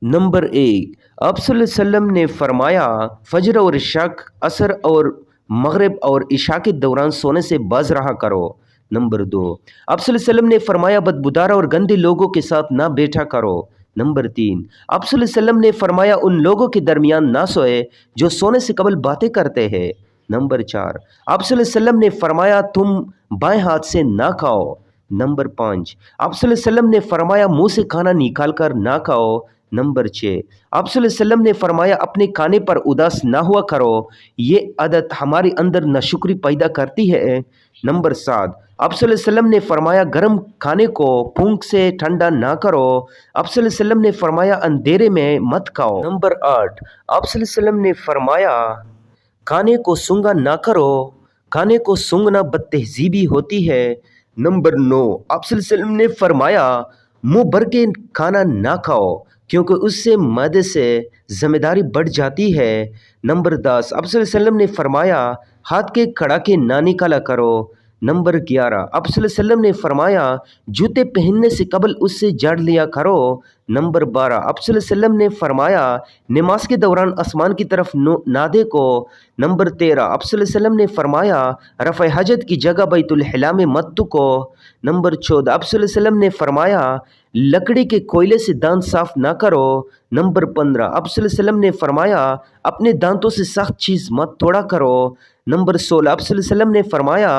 Number एक, आप सल्लल्लाहु अलैहि वसल्लम ने फरमाया फजर और इशा, असर और मगरिब और इशा के दौरान सोने से बाज रहा करो। नंबर दो, आप सल्लल्लाहु अलैहि वसल्लम ने फरमाया बदबूदार और गंदे लोगों के साथ ना बैठा करो। नंबर तीन, आप सल्लल्लाहु अलैहि वसल्लम ने फरमाया उन लोगों के दरमियान ना सोए जो सोने से कबल बातें करते हैं। नंबर चार, आप सल्लल्लाहु अलैहि वसल्लम ने फरमाया तुम बाएं हाथ से ना खाओ। नंबर पाँच, आप सल्लल्लाहु अलैहि वसल्लम ने फरमाया मुंह से खाना निकाल कर ना खाओ। नंबर छः, आप सल्लल्लाहु अलैहि वसल्लम ने फरमाया अपने खाने पर उदास ना हुआ करो, ये आदत हमारे अंदर नाशुक्री पैदा करती है। नंबर सात, आप सल्लल्लाहु अलैहि वसल्लम ने फरमाया गर्म खाने को फूंक से ठंडा ना करो। आप सल्लल्लाहु अलैहि वसल्लम ने फरमाया अंधेरे में मत खाओ। नंबर आठ, आप सल्लल्लाहु अलैहि वसल्लम ने फरमाया खाने को सूंघा ना करो, खाने को सूंघना बदतहजीबी होती है। नंबर नौ, आप सल्लल्लाहु अलैहि वसल्लम ने फरमाया मुंह भर के खाना ना खाओ क्योंकि उससे मैदे से जिम्मेदारी बढ़ जाती है। नंबर दस, आप सल्लल्लाहु अलैहि वसल्लम ने फरमाया हाथ के कड़ाके ना निकाला करो। नंबर ग्यारह, आप सल्लल्लाहु अलैहि वसल्लम ने फरमाया जूते पहनने से कबल उससे झाड़ लिया करो। नंबर बारह, आप सल्लल्लाहु अलैहि वसल्लम ने फरमाया नमाज के दौरान आसमान की तरफ ना देखो। नंबर तेरह, आप सल्लल्लाहु अलैहि वसल्लम ने फरमाया रफ़ हजत की जगह बैतुल हिला में मत तुको। नंबर चौदह, आप सल्लल्लाहु अलैहि वसल्लम ने फरमाया लकड़ी के कोयले से दांत साफ ना करो। नंबर पंद्रह, आप सल्लल्लाहु अलैहि वसल्लम ने फरमाया अपने दांतों से सख्त चीज़ मत तोड़ा करो। नंबर सोलह, आप सल्लल्लाहु अलैहि वसल्लम ने फरमाया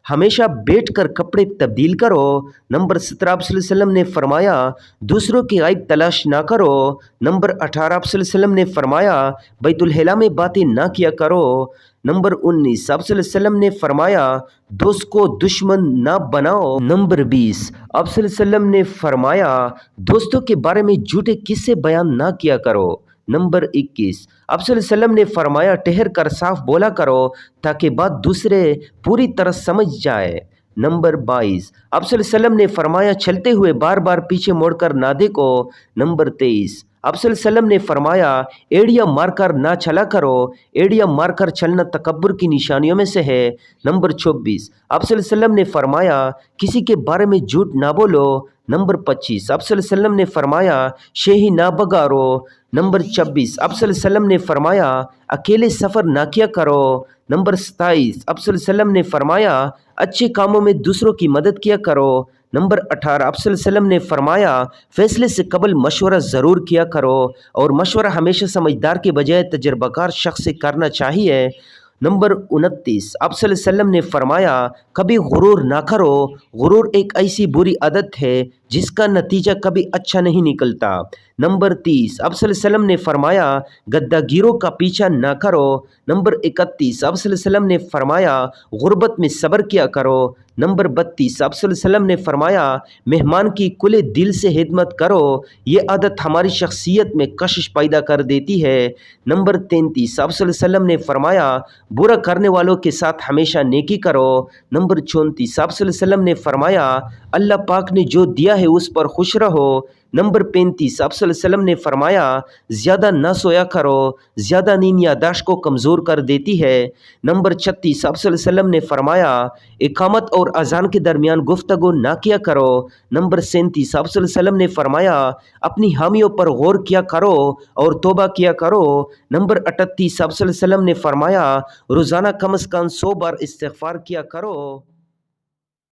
हमेशा बैठकर कपड़े तब्दील करो। नंबर सत्रह, आप सल्लल्लाहु अलैहि वसल्लम ने फरमाया दूसरों की आइब तलाश ना करो। नंबर अठारह, आप सल्लल्लाहु अलैहि वसल्लम ने फरमाया बैतुल हिला में बातें ना किया करो। नंबर उन्नीस, आप सल्लल्लाहु अलैहि वसल्लम ने फरमाया दोस्त को दुश्मन ना बनाओ। नंबर बीस, आप सल्लल्लाहु अलैहि वसल्लम ने फरमाया दोस्तों के बारे में झूठे किस्से बयान ना किया करो। नंबर 21, आप सल्लल्लाहु अलैहि वसल्लम ने फरमाया ठहर कर साफ बोला करो ताकि बात दूसरे पूरी तरह समझ जाए। नंबर 22, आप सल्लल्लाहु अलैहि वसल्लम ने फरमाया चलते हुए बार बार पीछे मुड़कर ना देखो। नंबर 23, आप सल्लल्लाहु अलैहि वसल्लम ने फरमाया एड़ियाँ मारकर ना चला करो, एड़ियाँ मारकर चलना तकब्बुर की निशानियों में से है। नंबर 24, आप सल्लल्लाहु अलैहि वसल्लम ने फरमाया किसी के बारे में झूठ ना बोलो। नंबर 25, आप सल्लल्लाहु अलैहि वसल्लम ने फरमाया शेही ना बगारो। नंबर 26, आप सल्लल्लाहु अलैहि वसल्लम ने फरमाया अकेले सफ़र ना किया करो। नंबर 27, आप सल्लल्लाहु अलैहि वसल्लम ने फरमाया अच्छे कामों में दूसरों की मदद किया करो। नंबर 18, आप सल्लल्लाहु अलैहि वसल्लम ने फरमाया फैसले से कबल मशवरा ज़रूर किया करो और मशवरा हमेशा समझदार के बजाय तजर्बाकार शख्स से करना चाहिए। नंबर 29, आप सल्लल्लाहु अलैहि वसल्लम ने फरमाया कभी गुरूर ना करो, गुरूर एक ऐसी बुरी आदत है जिसका नतीजा कभी अच्छा नहीं निकलता। नंबर 30, आप सल्लल्लाहु अलैहि वसल्लम ने फरमाया गद्दागिरों का पीछा ना करो। नंबर 31, आप सल्लल्लाहु अलैहि वसल्लम ने फरमाया गुर्बत में सब्र किया करो। नंबर 32, आप सल्लल्लाहु अलैहि वसल्लम ने फरमाया मेहमान की खुले दिल से खिदमत करो, ये आदत हमारी शख्सियत में कशिश पैदा कर देती है। नंबर 33, आप सल्लल्लाहु अलैहि वसल्लम ने फरमाया बुरा करने वालों के साथ हमेशा नेकी करो। नंबर 34, आप सल्लल्लाहु अलैहि वसल्लम ने फरमाया अल्लाह पाक ने जो दिया है उस पर खुश रहो। नंबर 35, आप सल्लल्लाहु अलैहि वसल्लम ने फरमाया ज़्यादा ना सोया करो, ज़्यादा नींद याददाश्त को कमज़ोर कर देती है। नंबर 36, आप सल्लल्लाहु अलैहि वसल्लम ने फरमाया इकामत और अजान के दरमियान गुफ्तगू ना किया करो। नंबर 37, आप सल्लल्लाहु अलैहि वसल्लम ने फरमाया अपनी हामियों पर गौर किया करो और तौबा किया करो। नंबर 38, आप सल्लल्लाहु अलैहि वसल्लम ने फरमाया रोज़ाना कम अज़ कम 100 बार इस्तिग़फ़ार किया करो।